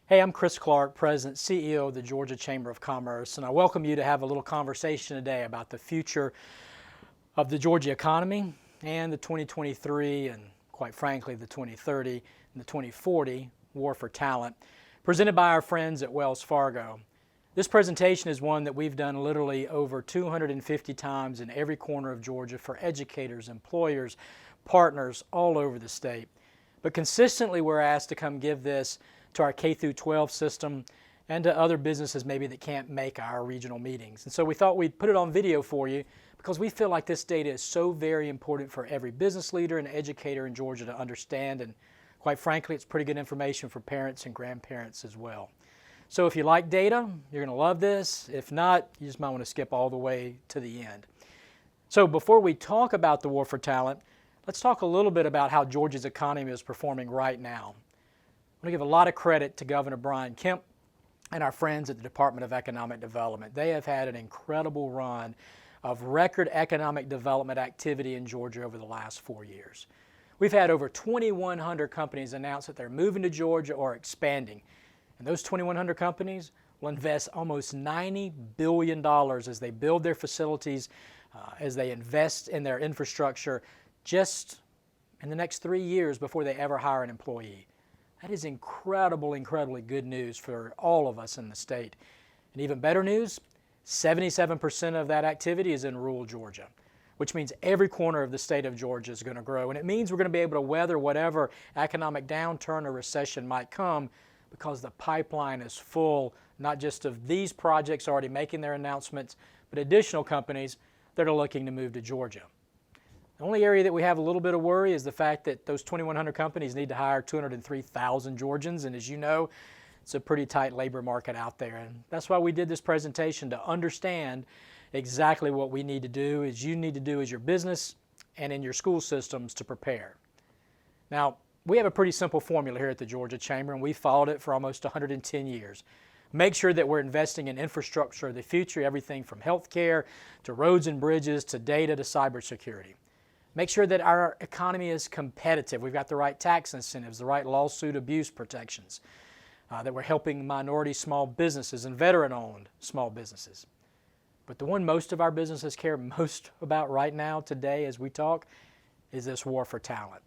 Hey, I'm Chris Clark, President, CEO of the Georgia Chamber of Commerce, and I welcome you to have a little conversation today about the future of the Georgia economy and the 2023 and, quite frankly, the 2030 and the 2040 War for Talent, presented by our friends at Wells Fargo. This presentation is one that we've done literally over 250 times in every corner of Georgia for educators, employers, partners all over the state. But consistently we're asked to come give this to our K through 12 system and to other businesses maybe that can't make our regional meetings. And so we thought we'd put it on video for you because we feel like this data is so very important for every business leader and educator in Georgia to understand, and quite frankly, it's pretty good information for parents and grandparents as well. So if you like data, you're going to love this. If not, you just might want to skip all the way to the end. So before we talk about the war for talent, let's talk a little bit about how Georgia's economy is performing right now. I want to give a lot of credit to Governor Brian Kemp and our friends at the Department of Economic Development. They have had an incredible run of record economic development activity in Georgia over the last 4 years. We've had over 2,100 companies announce that they're moving to Georgia or expanding. And those 2,100 companies will invest almost $90 billion as they build their facilities, as they invest in their infrastructure just in the next 3 years before they ever hire an employee. That is incredibly good news for all of us in the state. And even better news, 77% of that activity is in rural Georgia, which means every corner of the state of Georgia is going to grow. And it means we're going to be able to weather whatever economic downturn or recession might come because the pipeline is full, not just of these projects already making their announcements, but additional companies that are looking to move to Georgia. The only area that we have a little bit of worry is the fact that those 2,100 companies need to hire 203,000 Georgians, and as you know, it's a pretty tight labor market out there. And that's why we did this presentation, to understand exactly what we need to do, as you need to do as your business and in your school systems to prepare. Now, we have a pretty simple formula here at the Georgia Chamber, and we've followed it for almost 110 years. Make sure that we're investing in infrastructure of the future, everything from healthcare to roads and bridges to data to cybersecurity. Make sure that our economy is competitive. We've got the right tax incentives, the right lawsuit abuse protections, that we're helping minority small businesses and veteran-owned small businesses. But the one most of our businesses care most about right now, today, as we talk, is this war for talent.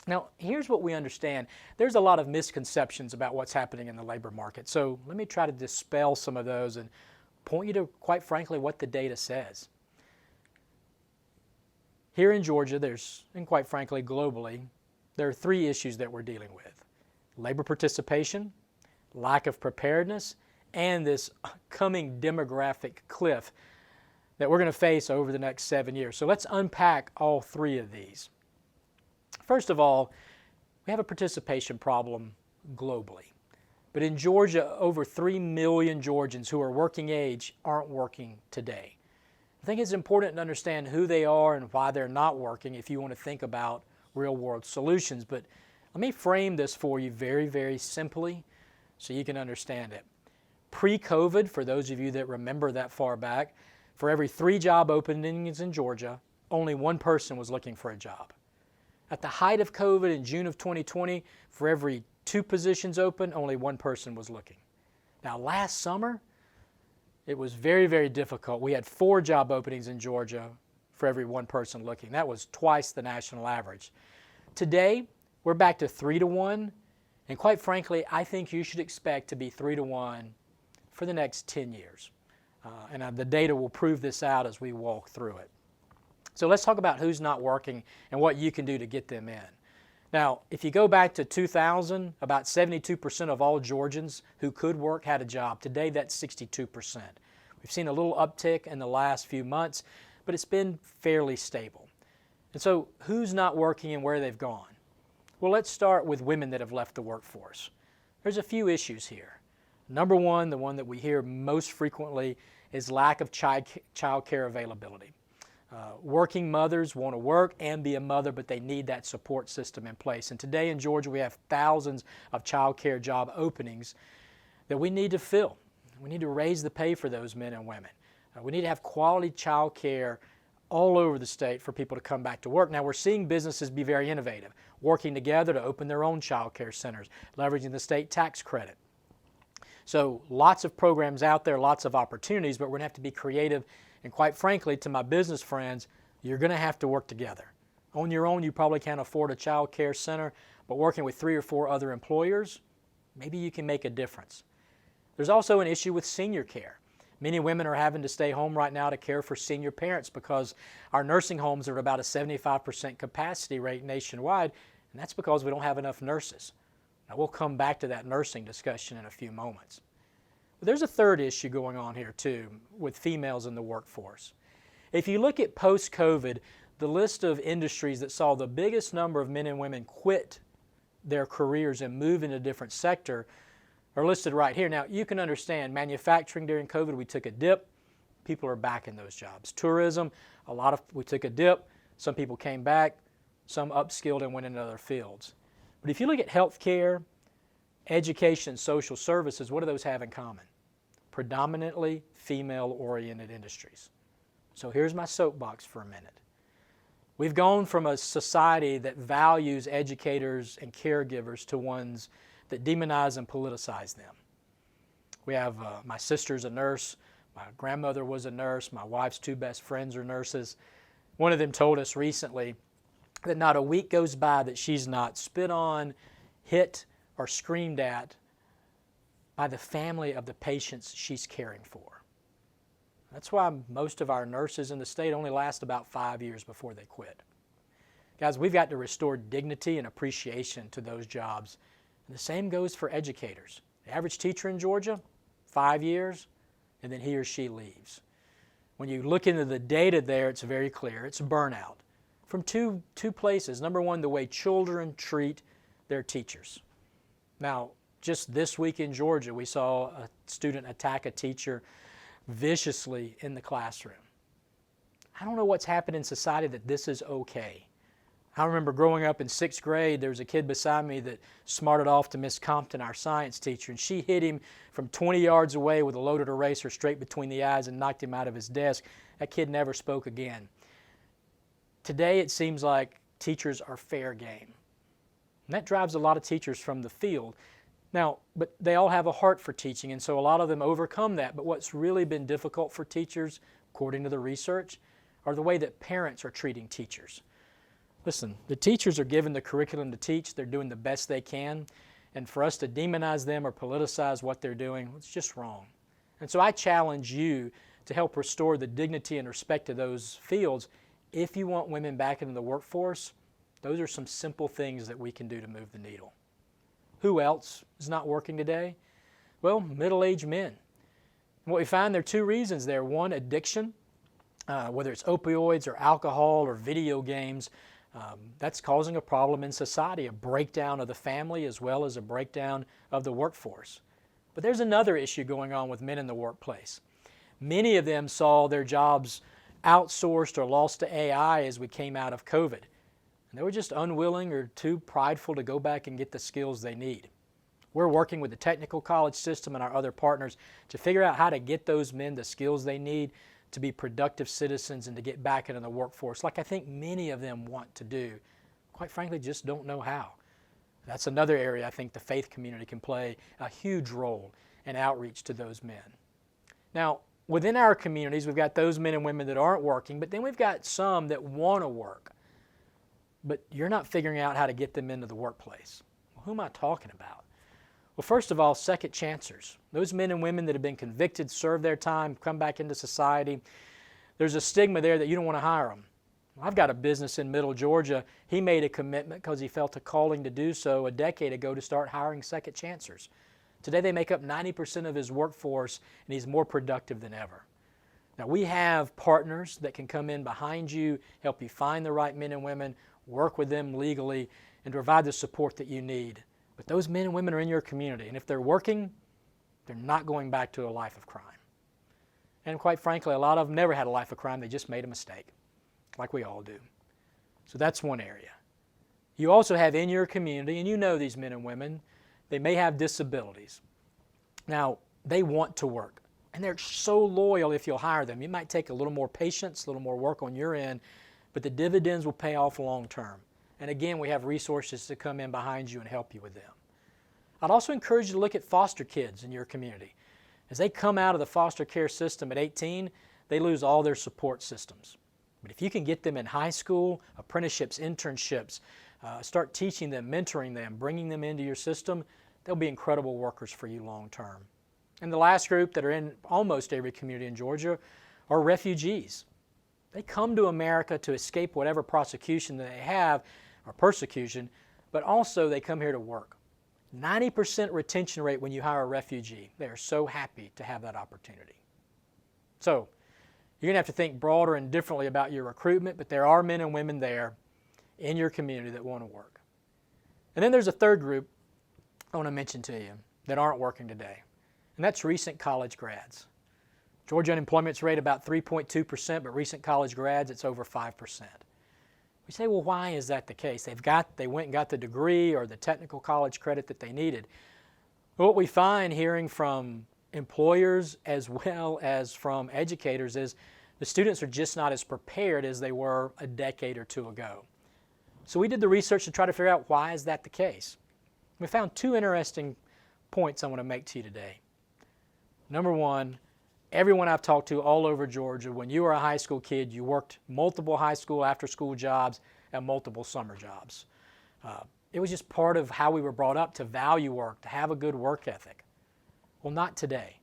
Now, here's what we understand. There's a lot of misconceptions about what's happening in the labor market. So let me try to dispel some of those and point you to, quite frankly, what the data says. Here in Georgia, and quite frankly globally, there are three issues that we're dealing with: labor participation, lack of preparedness, and this coming demographic cliff that we're going to face over the next 7 years. So let's unpack all three of these. First of all, we have a participation problem globally. But in Georgia, over 3 million Georgians who are working age aren't working today. I think it's important to understand who they are and why they're not working if you want to think about real-world solutions. But let me frame this for you very simply so you can understand it. Pre-COVID, for those of you that remember that far back, for every 3 job openings in Georgia, only 1 person was looking for a job. At the height of COVID in June of 2020, for every 2 positions open, only 1 person was looking. Now last summer, it was very difficult. We had 4 job openings in Georgia for every 1 person looking. That was twice the national average. Today, we're back to 3 to 1, and quite frankly, I think you should expect to be 3 to 1 for the next 10 years. And the data will prove this out as we walk through it. So let's talk about who's not working and what you can do to get them in. Now, if you go back to 2000, about 72% of all Georgians who could work had a job. Today, that's 62%. We've seen a little uptick in the last few months, but it's been fairly stable. And so, who's not working and where they've gone? Well, let's start with women that have left the workforce. There's a few issues here. Number one, the one that we hear most frequently, is lack of child care availability. Working mothers want to work and be a mother, but they need that support system in place. And today in Georgia, we have thousands of child care job openings that we need to fill. We need to raise the pay for those men and women. We need to have quality child care all over the state for people to come back to work. Now, we're seeing businesses be very innovative, working together to open their own child care centers, leveraging the state tax credit. So lots of programs out there, lots of opportunities, but we're going to have to be creative. And quite frankly, to my business friends, you're going to have to work together. On your own, you probably can't afford a child care center, but working with 3 or 4 other employers, maybe you can make a difference. There's also an issue with senior care. Many women are having to stay home right now to care for senior parents because our nursing homes are at about a 75% capacity rate nationwide, and that's because we don't have enough nurses. Now, we'll come back to that nursing discussion in a few moments. But there's a third issue going on here, too, with females in the workforce. If you look at post-COVID, the list of industries that saw the biggest number of men and women quit their careers and move into a different sector are listed right here. Now, you can understand manufacturing during COVID, we took a dip. People are back in those jobs. Tourism, we took a dip. Some people came back. Some upskilled and went into other fields. But if you look at healthcare, education, social services, what do those have in common? Predominantly female-oriented industries. So here's my soapbox for a minute. We've gone from a society that values educators and caregivers to ones that demonize and politicize them. We have my sister's a nurse, my grandmother was a nurse, my wife's 2 best friends are nurses. One of them told us recently that not a week goes by that she's not spit on, hit, or screamed at by the family of the patients she's caring for. That's why most of our nurses in the state only last about 5 years before they quit. Guys, we've got to restore dignity and appreciation to those jobs. And the same goes for educators. The average teacher in Georgia, 5 years, and then he or she leaves. When you look into the data there, it's very clear. It's burnout from two places. Number one, the way children treat their teachers. Now, just this week in Georgia, we saw a student attack a teacher viciously in the classroom. I don't know what's happened in society that this is okay. I remember growing up in 6th grade, there was a kid beside me that smarted off to Miss Compton, our science teacher, and she hit him from 20 yards away with a loaded eraser straight between the eyes and knocked him out of his desk. That kid never spoke again. Today, it seems like teachers are fair game. And that drives a lot of teachers from the field. Now, but they all have a heart for teaching, and so a lot of them overcome that. But what's really been difficult for teachers, according to the research, are the way that parents are treating teachers. Listen, the teachers are given the curriculum to teach. They're doing the best they can. And for us to demonize them or politicize what they're doing, it's just wrong. And so I challenge you to help restore the dignity and respect to those fields. If you want women back into the workforce, those are some simple things that we can do to move the needle. Who else is not working today? Well, middle-aged men. And what we find, there are 2 reasons there. One, addiction, whether it's opioids or alcohol or video games. That's causing a problem in society, a breakdown of the family as well as a breakdown of the workforce. But there's another issue going on with men in the workplace. Many of them saw their jobs outsourced or lost to AI as we came out of COVID. And they were just unwilling or too prideful to go back and get the skills they need. We're working with the technical college system and our other partners to figure out how to get those men the skills they need to be productive citizens and to get back into the workforce, like I think many of them want to do. Quite frankly, just don't know how. That's another area I think the faith community can play a huge role in outreach to those men. Now, within our communities, we've got those men and women that aren't working, but then we've got some that want to work, but you're not figuring out how to get them into the workplace. Well, who am I talking about? Well, first of all, second chancers. Those men and women that have been convicted, served their time, come back into society. There's a stigma there that you don't want to hire them. Well, I've got a business in Middle Georgia. He made a commitment because he felt a calling to do so a decade ago to start hiring second chancers. Today they make up 90% of his workforce, and he's more productive than ever. Now, we have partners that can come in behind you, help you find the right men and women, work with them legally, and provide the support that you need. But those men and women are in your community, and if they're working, they're not going back to a life of crime. And quite frankly, a lot of them never had a life of crime. They just made a mistake, like we all do. So that's one area. You also have in your community, and you know these men and women, they may have disabilities. Now, they want to work, and they're so loyal if you'll hire them. It might take a little more patience, a little more work on your end, but the dividends will pay off long term. And again, we have resources to come in behind you and help you with them. I'd also encourage you to look at foster kids in your community. As they come out of the foster care system at 18, they lose all their support systems. But if you can get them in high school, apprenticeships, internships, start teaching them, mentoring them, bringing them into your system, they'll be incredible workers for you long term. And the last group that are in almost every community in Georgia are refugees. They come to America to escape whatever prosecution that they have, or persecution, but also they come here to work. 90% retention rate when you hire a refugee. They are so happy to have that opportunity. So, you're going to have to think broader and differently about your recruitment, but there are men and women there in your community that want to work. And then there's a third group I want to mention to you that aren't working today, and that's recent college grads. Georgia unemployment rate about 3.2%, but recent college grads, it's over 5%. We say, well, why is that the case? They went and got the degree or the technical college credit that they needed. Well, what we find hearing from employers as well as from educators is the students are just not as prepared as they were a decade or two ago. So we did the research to try to figure out why is that the case. We found two interesting points I want to make to you today. Number one, everyone I've talked to all over Georgia, when you were a high school kid, you worked multiple high school, after school jobs and multiple summer jobs. It was just part of how we were brought up to value work, to have a good work ethic. Well, not today.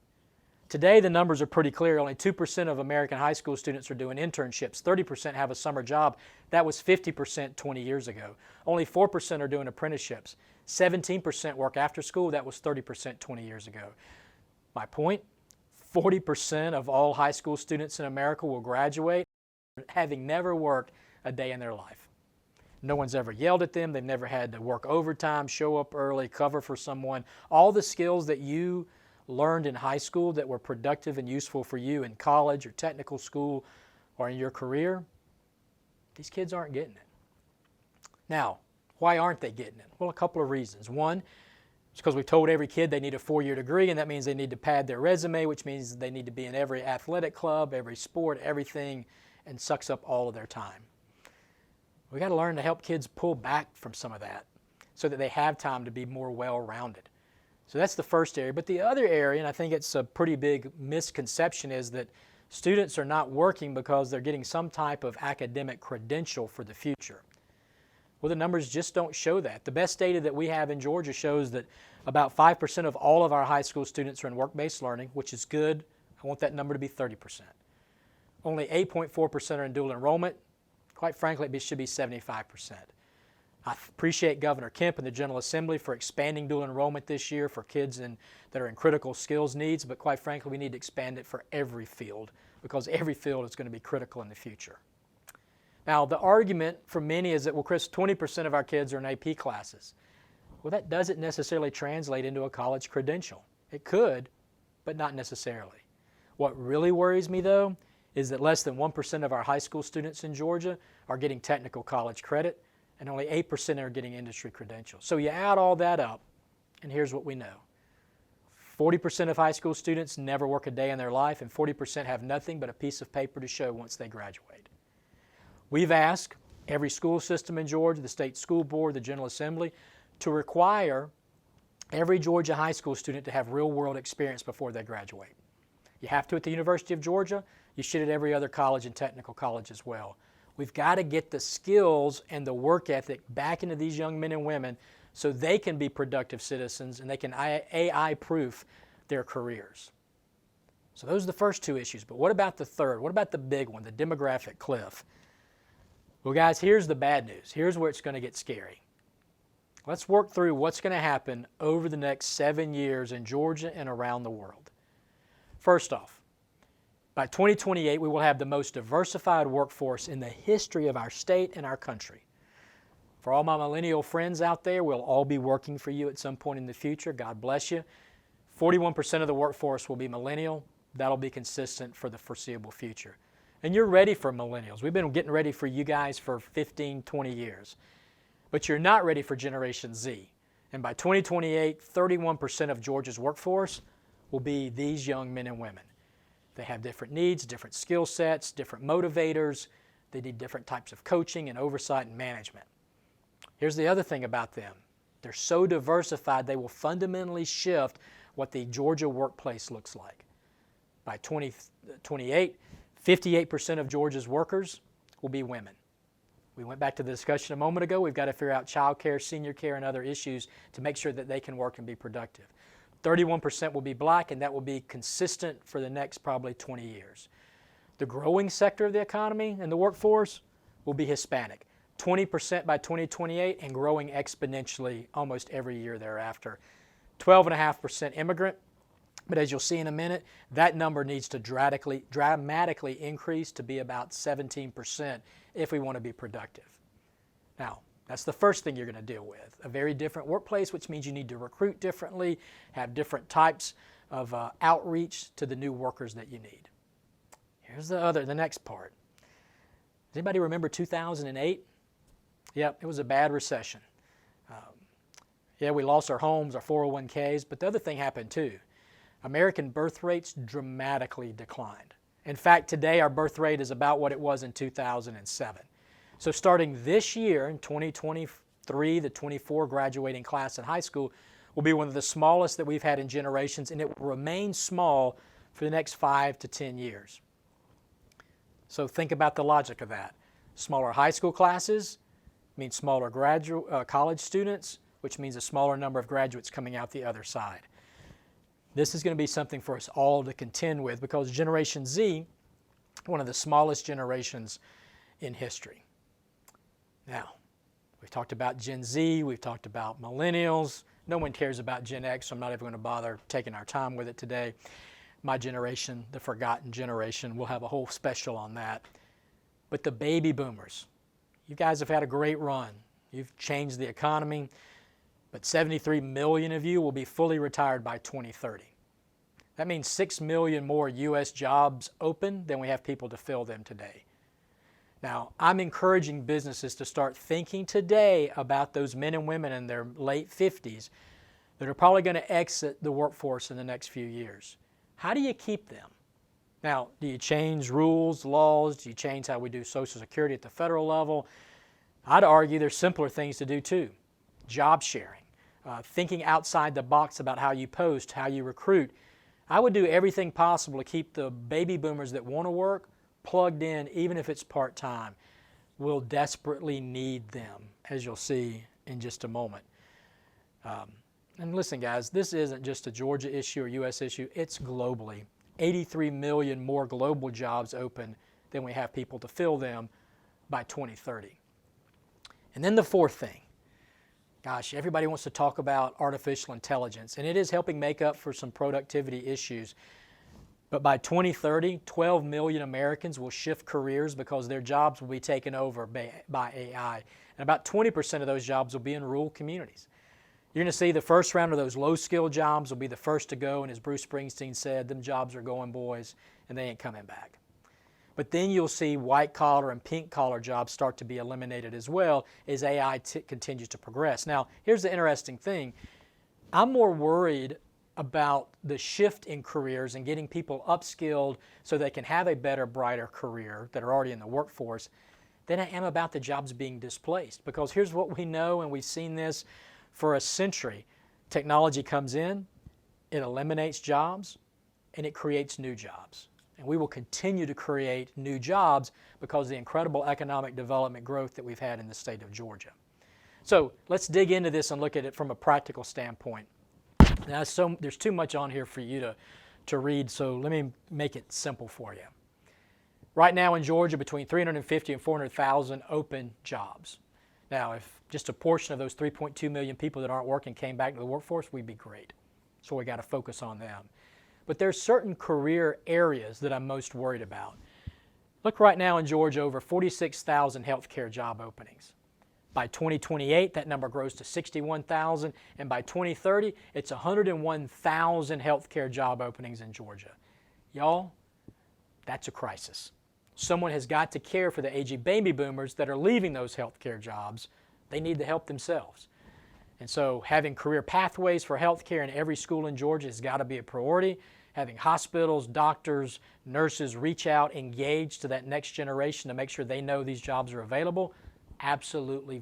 Today, the numbers are pretty clear. Only 2% of American high school students are doing internships. 30% have a summer job. That was 50% 20 years ago. Only 4% are doing apprenticeships. 17% work after school. That was 30% 20 years ago. My point, 40% of all high school students in America will graduate having never worked a day in their life. No one's ever yelled at them. They've never had to work overtime, show up early, cover for someone. All the skills that you learned in high school that were productive and useful for you in college or technical school or in your career, these kids aren't getting it. Now, why aren't they getting it? Well, a couple of reasons. One, it's because we've told every kid they need a 4-year degree, and that means they need to pad their resume, which means they need to be in every athletic club, every sport, everything, and sucks up all of their time. We've got to learn to help kids pull back from some of that so that they have time to be more well-rounded. So that's the first area. But the other area, and I think it's a pretty big misconception, is that students are not working because they're getting some type of academic credential for the future. Well, the numbers just don't show that. The best data that we have in Georgia shows that about 5% of all of our high school students are in work-based learning, which is good. I want that number to be 30%. Only 8.4% are in dual enrollment. Quite frankly, it should be 75%. I appreciate Governor Kemp and the General Assembly for expanding dual enrollment this year for kids that are in critical skills needs, but quite frankly, we need to expand it for every field because every field is going to be critical in the future. Now, the argument for many is that, well, Chris, 20% of our kids are in AP classes. Well, that doesn't necessarily translate into a college credential. It could, but not necessarily. What really worries me, though, is that less than 1% of our high school students in Georgia are getting technical college credit, and only 8% are getting industry credentials. So you add all that up, and here's what we know. 40% of high school students never work a day in their life, and 40% have nothing but a piece of paper to show once they graduate. We've asked every school system in Georgia, the state school board, the General Assembly, to require every Georgia high school student to have real-world experience before they graduate. You have to at the University of Georgia. You should at every other college and technical college as well. We've got to get the skills and the work ethic back into these young men and women so they can be productive citizens and they can AI-proof their careers. So those are the first two issues. But what about the third? What about the big one, the demographic cliff? Well, guys, here's the bad news. Here's where it's going to get scary. Let's work through what's going to happen over the next 7 years in Georgia and around the world. First off, by 2028, we will have the most diversified workforce in the history of our state and our country. For all my millennial friends out there, we'll all be working for you at some point in the future. God bless you. 41% of the workforce will be millennial. That'll be consistent for the foreseeable future. And you're ready for millennials. We've been getting ready for you guys for 15, 20 years. But you're not ready for Generation Z. And by 2028, 31% of Georgia's workforce will be these young men and women. They have different needs, different skill sets, different motivators. They need different types of coaching and oversight and management. Here's the other thing about them. They're so diversified, they will fundamentally shift what the Georgia workplace looks like. By 2028, 58% of Georgia's workers will be women. We went back to the discussion a moment ago. We've got to figure out child care, senior care, and other issues to make sure that they can work and be productive. 31% will be black, and that will be consistent for the next probably 20 years. The growing sector of the economy and the workforce will be Hispanic. 20% by 2028 and growing exponentially almost every year thereafter. 12.5% immigrant, but as you'll see in a minute, that number needs to dramatically increase to be about 17% if we want to be productive. Now, that's the first thing you're going to deal with. A very different workplace, which means you need to recruit differently, have different types of outreach to the new workers that you need. Here's the next part. Does anybody remember 2008? Yep, it was a bad recession. Yeah, we lost our homes, our 401ks, but the other thing happened too. American birth rates dramatically declined. In fact, today our birth rate is about what it was in 2007. So starting this year, in 2023, the 24 graduating class in high school will be one of the smallest that we've had in generations, and it will remain small for the next 5 to 10 years. So think about the logic of that. Smaller high school classes means smaller college students, which means a smaller number of graduates coming out the other side. This is going to be something for us all to contend with because Generation Z, one of the smallest generations in history. Now, we've talked about Gen Z, we've talked about millennials. No one cares about Gen X, so I'm not even going to bother taking our time with it today. My generation, the forgotten generation, we'll have a whole special on that. But the baby boomers, you guys have had a great run. You've changed the economy, but 73 million of you will be fully retired by 2030. That means 6 million more U.S. jobs open than we have people to fill them today. Now, I'm encouraging businesses to start thinking today about those men and women in their late 50s that are probably going to exit the workforce in the next few years. How do you keep them? Now, do you change rules, laws? Do you change how we do Social Security at the federal level? I'd argue there's simpler things to do too. Job sharing, thinking outside the box about how you post, how you recruit. I would do everything possible to keep the baby boomers that want to work plugged in, even if it's part-time. We'll desperately need them, as you'll see in just a moment. And listen, guys, this isn't just a Georgia issue or U.S. issue. It's globally. 83 million more global jobs open than we have people to fill them by 2030. And then the fourth thing. Gosh, everybody wants to talk about artificial intelligence, and it is helping make up for some productivity issues. But by 2030, 12 million Americans will shift careers because their jobs will be taken over by AI. And about 20% of those jobs will be in rural communities. You're going to see the first round of those low-skill jobs will be the first to go, and as Bruce Springsteen said, them jobs are going, boys, and they ain't coming back. But then you'll see white-collar and pink-collar jobs start to be eliminated as well as AI continues to progress. Now, here's the interesting thing. I'm more worried about the shift in careers and getting people upskilled so they can have a better, brighter career that are already in the workforce than I am about the jobs being displaced. Because here's what we know, and we've seen this for a century. Technology comes in, it eliminates jobs, and it creates new jobs. And we will continue to create new jobs because of the incredible economic development growth that we've had in the state of Georgia. So let's dig into this and look at it from a practical standpoint. Now, there's too much on here for you to read, so let me make it simple for you. Right now in Georgia, between 350 and 400,000 open jobs. Now, if just a portion of those 3.2 million people that aren't working came back to the workforce, we'd be great. So we got to focus on them. But there's certain career areas that I'm most worried about. Look right now in Georgia, over 46,000 healthcare job openings. By 2028, that number grows to 61,000, and by 2030, it's 101,000 healthcare job openings in Georgia. Y'all, that's a crisis. Someone has got to care for the aging baby boomers that are leaving those healthcare jobs. They need to help themselves. And so having career pathways for healthcare in every school in Georgia has got to be a priority. Having hospitals, doctors, nurses reach out, engage to that next generation to make sure they know these jobs are available, absolutely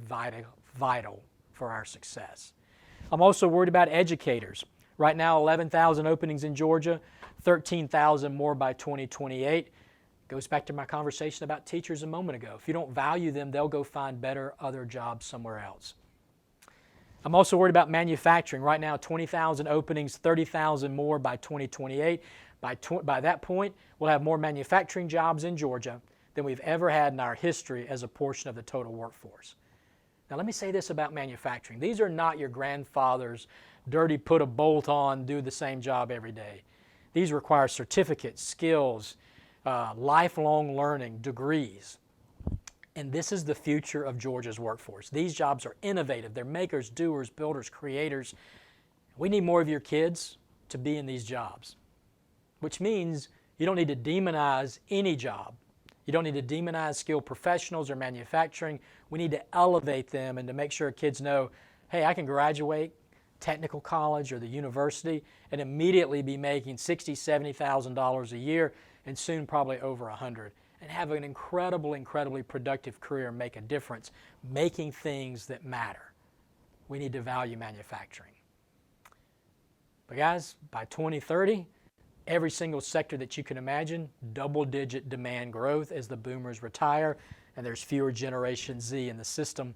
vital for our success. I'm also worried about educators. Right now, 11,000 openings in Georgia, 13,000 more by 2028. Goes back to my conversation about teachers a moment ago. If you don't value them, they'll go find better other jobs somewhere else. I'm also worried about manufacturing. Right now, 20,000 openings, 30,000 more by 2028. By that point, we'll have more manufacturing jobs in Georgia than we've ever had in our history as a portion of the total workforce. Now, let me say this about manufacturing. These are not your grandfather's dirty, put a bolt on, do the same job every day. These require certificates, skills, lifelong learning, degrees. And this is the future of Georgia's workforce. These jobs are innovative. They're makers, doers, builders, creators. We need more of your kids to be in these jobs, which means you don't need to demonize any job. You don't need to demonize skilled professionals or manufacturing. We need to elevate them and to make sure kids know, hey, I can graduate technical college or the university and immediately be making $60,000, $70,000 a year and soon probably over $100,000 and have an incredibly productive career and make a difference, making things that matter. We need to value manufacturing. But guys, by 2030, every single sector that you can imagine, double-digit demand growth as the boomers retire and there's fewer Generation Z in the system.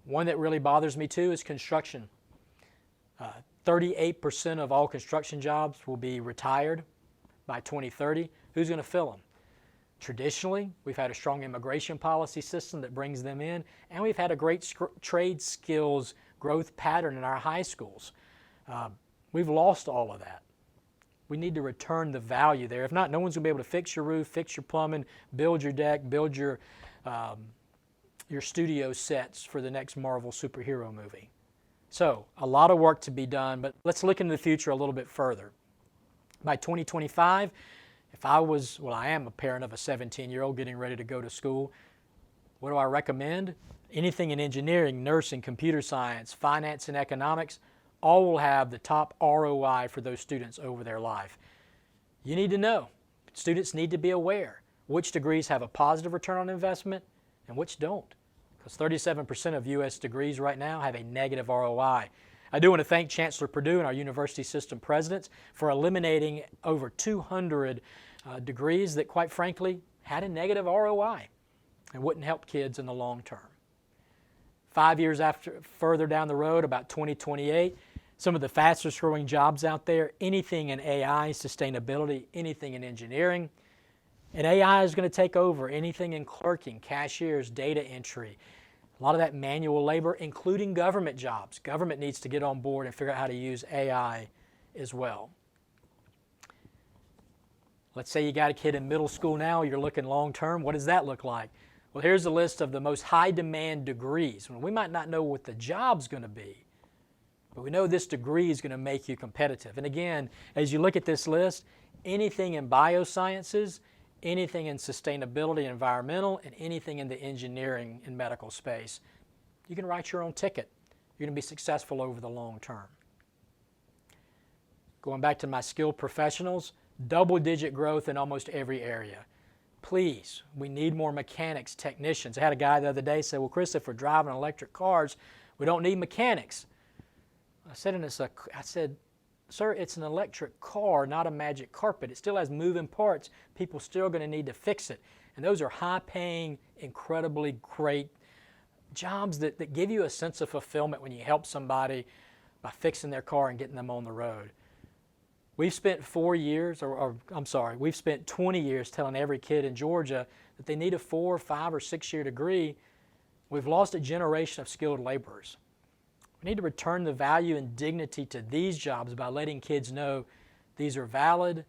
One that really bothers me too is construction. 38% of all construction jobs will be retired by 2030. Who's going to fill them? Traditionally, we've had a strong immigration policy system that brings them in, and we've had a great trade skills growth pattern in our high schools. We've lost all of that. We need to return the value there. If not, no one's going to be able to fix your roof, fix your plumbing, build your deck, build your studio sets for the next Marvel superhero movie. So, a lot of work to be done, but let's look into the future a little bit further. By 2025, if I am a parent of a 17-year-old getting ready to go to school, what do I recommend? Anything in engineering, nursing, computer science, finance, and economics, all will have the top ROI for those students over their life. You need to know. Students need to be aware which degrees have a positive return on investment and which don't. Because 37% of U.S. degrees right now have a negative ROI. I do want to thank Chancellor Perdue and our university system presidents for eliminating over 200 degrees that, quite frankly, had a negative ROI and wouldn't help kids in the long term. 5 years further down the road, about 2028, some of the fastest growing jobs out there, anything in AI, sustainability, anything in engineering. And AI is going to take over anything in clerking, cashiers, data entry, a lot of that manual labor, including government jobs. Government needs to get on board and figure out how to use AI as well. Let's say you got a kid in middle school now, you're looking long term. What does that look like? Well, here's a list of the most high demand degrees. We might not know what the job's going to be, but we know this degree is going to make you competitive. And again, as you look at this list, anything in biosciences, anything in sustainability, environmental, and anything in the engineering and medical space, you can write your own ticket. You're going to be successful over the long term. Going back to my skilled professionals, double-digit growth in almost every area. Please, we need more mechanics, technicians. I had a guy the other day say, well, Chris, if we're driving electric cars, we don't need mechanics. I said, sir, it's an electric car, not a magic carpet. It still has moving parts. People still going to need to fix it. And those are high-paying, incredibly great jobs that give you a sense of fulfillment when you help somebody by fixing their car and getting them on the road. We've spent 4 years, we've spent 20 years telling every kid in Georgia that they need a 4, 5, or 6-year degree. We've lost a generation of skilled laborers. We need to return the value and dignity to these jobs by letting kids know these are valid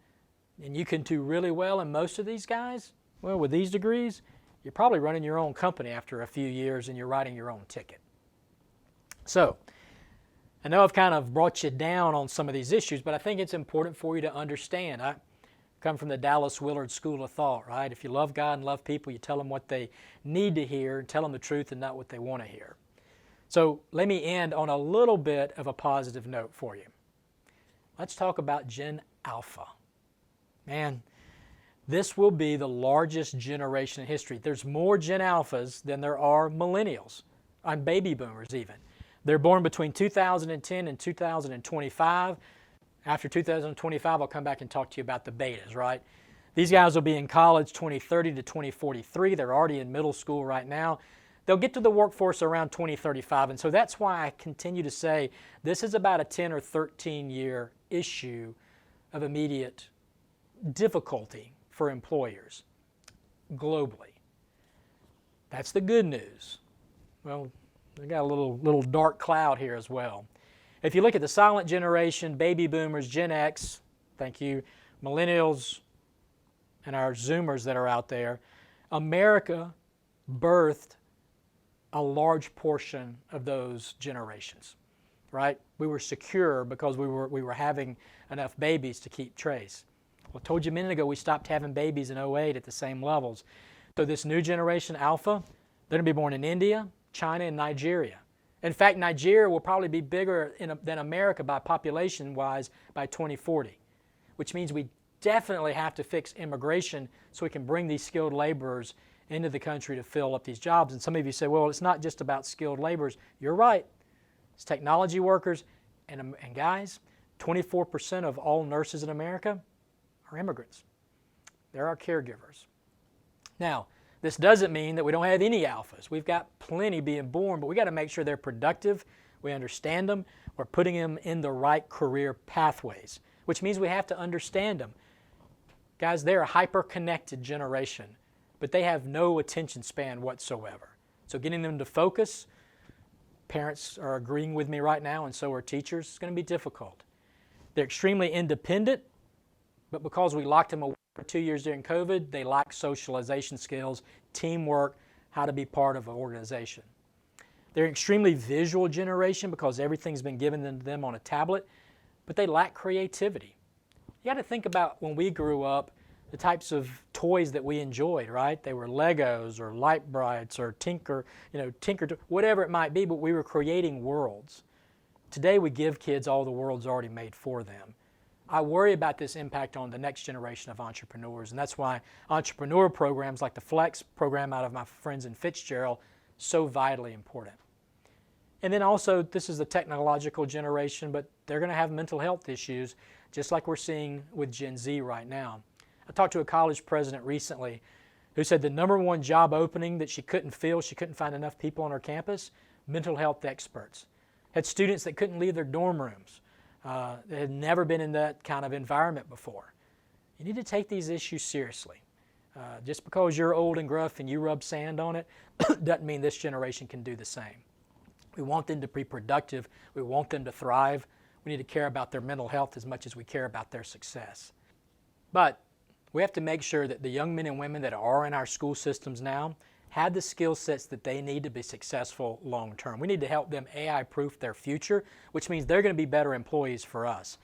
and you can do really well. And most of these guys, well, with these degrees, you're probably running your own company after a few years and you're writing your own ticket. So, I know I've kind of brought you down on some of these issues, but I think it's important for you to understand. I come from the Dallas Willard School of Thought, right? If you love God and love people, you tell them what they need to hear and tell them the truth and not what they want to hear. So let me end on a little bit of a positive note for you. Let's talk about Gen Alpha. Man, this will be the largest generation in history. There's more Gen Alphas than there are millennials, and baby boomers even. They're born between 2010 and 2025. After 2025, I'll come back and talk to you about the betas, right? These guys will be in college 2030 to 2043. They're already in middle school right now. They'll get to the workforce around 2035. And so that's why I continue to say this is about a 10 or 13 year issue of immediate difficulty for employers globally. That's the good news. Well, we got a little dark cloud here as well. If you look at the silent generation, baby boomers, Gen X, thank you, millennials, and our Zoomers that are out there, America birthed a large portion of those generations, right? We were secure because we were having enough babies to keep trace. Well, I told you a minute ago we stopped having babies in '08 at the same levels. So this new generation, Alpha, they're going to be born in India, China, and Nigeria. In fact, Nigeria will probably be bigger than America by population-wise by 2040, which means we definitely have to fix immigration so we can bring these skilled laborers into the country to fill up these jobs. And some of you say, well, it's not just about skilled laborers. You're right. It's technology workers. And guys, 24% of all nurses in America are immigrants. They're our caregivers. Now, this doesn't mean that we don't have any alphas. We've got plenty being born, but we got to make sure they're productive, we understand them, we're putting them in the right career pathways, which means we have to understand them. Guys, they're a hyper-connected generation, but they have no attention span whatsoever. So getting them to focus, parents are agreeing with me right now, and so are teachers, it's going to be difficult. They're extremely independent, but because we locked them away for 2 years during COVID, they lack socialization skills, teamwork, how to be part of an organization. They're an extremely visual generation because everything's been given to them on a tablet, but they lack creativity. You got to think about when we grew up, the types of toys that we enjoyed, right? They were Legos or Light-Brites or Tinker, whatever it might be, but we were creating worlds. Today we give kids all the worlds already made for them. I worry about this impact on the next generation of entrepreneurs, and that's why entrepreneur programs like the Flex program out of my friends in Fitzgerald, so vitally important. And then also, this is the technological generation, but they're going to have mental health issues, just like we're seeing with Gen Z right now. I talked to a college president recently who said the #1 job opening that she couldn't fill, she couldn't find enough people on her campus, mental health experts. Had students that couldn't leave their dorm rooms. That had never been in that kind of environment before. You need to take these issues seriously. Just because you're old and gruff and you rub sand on it doesn't mean this generation can do the same. We want them to be productive. We want them to thrive. We need to care about their mental health as much as we care about their success. But we have to make sure that the young men and women that are in our school systems now have the skill sets that they need to be successful long term. We need to help them AI-proof their future, which means they're going to be better employees for us.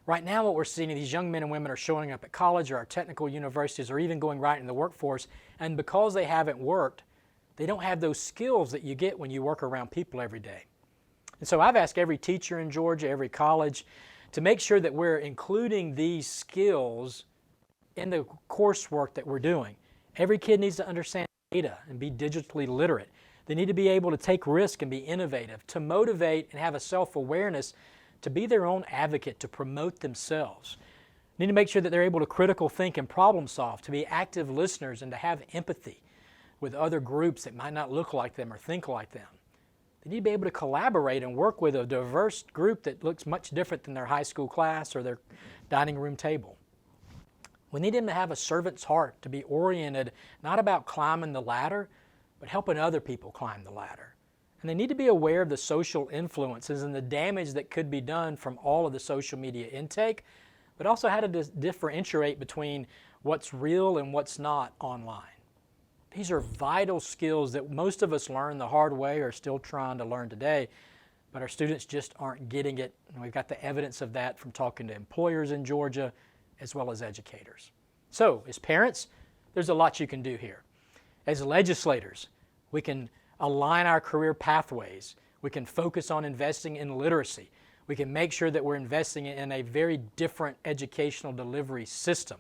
Right now what we're seeing is these young men and women are showing up at college or our technical universities or even going right in the workforce, and because they haven't worked, they don't have those skills that you get when you work around people every day. And so I've asked every teacher in Georgia, every college, to make sure that we're including these skills in the coursework that we're doing. Every kid needs to understand data and be digitally literate. They need to be able to take risk and be innovative, to motivate and have a self-awareness, to be their own advocate, to promote themselves. They need to make sure that they're able to critical think and problem solve, to be active listeners and to have empathy with other groups that might not look like them or think like them. They need to be able to collaborate and work with a diverse group that looks much different than their high school class or their dining room table. We need them to have a servant's heart, to be oriented not about climbing the ladder, but helping other people climb the ladder. And they need to be aware of the social influences and the damage that could be done from all of the social media intake, but also how to differentiate between what's real and what's not online. These are vital skills that most of us learn the hard way or still trying to learn today, but our students just aren't getting it. And we've got the evidence of that from talking to employers in Georgia, as well as educators. So, as parents, there's a lot you can do here. As legislators, we can align our career pathways. We can focus on investing in literacy. We can make sure that we're investing in a very different educational delivery system,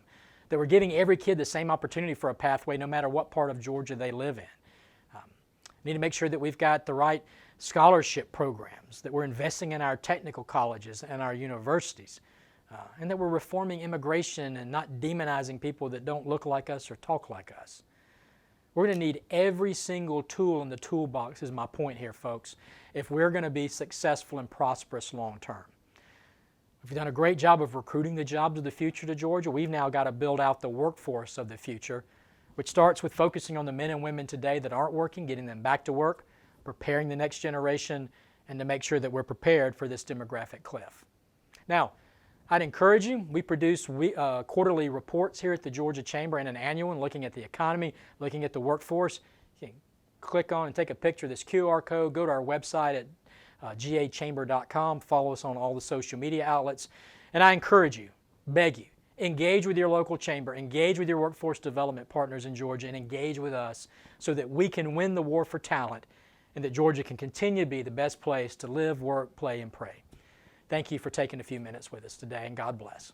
that we're giving every kid the same opportunity for a pathway no matter what part of Georgia they live in. We need to make sure that we've got the right scholarship programs, that we're investing in our technical colleges and our universities, and that we're reforming immigration and not demonizing people that don't look like us or talk like us. We're going to need every single tool in the toolbox, is my point here, folks, if we're going to be successful and prosperous long term. We've done a great job of recruiting the jobs of the future to Georgia. We've now got to build out the workforce of the future, which starts with focusing on the men and women today that aren't working, getting them back to work, preparing the next generation, and to make sure that we're prepared for this demographic cliff. Now, I'd encourage you, we produce quarterly reports here at the Georgia Chamber and an annual one looking at the economy, looking at the workforce. You can click on and take a picture of this QR code, go to our website at gachamber.com, follow us on all the social media outlets, and I encourage you, beg you, engage with your local chamber, engage with your workforce development partners in Georgia, and engage with us so that we can win the war for talent and that Georgia can continue to be the best place to live, work, play, and pray. Thank you for taking a few minutes with us today, and God bless.